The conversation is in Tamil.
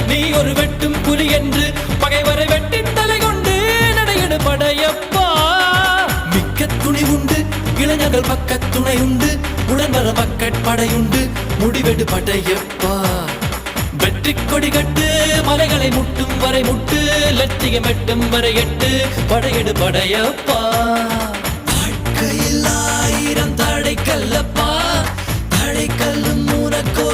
நீ ஒரு வெட்டும் புலி என்று பகைவரை வெட்டி தலை கொண்டு நடையெடு படையப்பா. மிக்க துணி உண்டு இளைஞர்கள் பக்க துணை உண்டு உடன்வர மக்கட்படையுண்டு முடிவெடு படையப்பா. வெற்றி கொடி கட்டு மலைகளை முட்டும் வரை முட்டு லட்சியம் எட்டும் வரை எட்டு படையெடு படையப்பா. வாழ்க்கையில் 1000 தடைக்கல்லப்பா தடைக்கல்லும் உனக்கு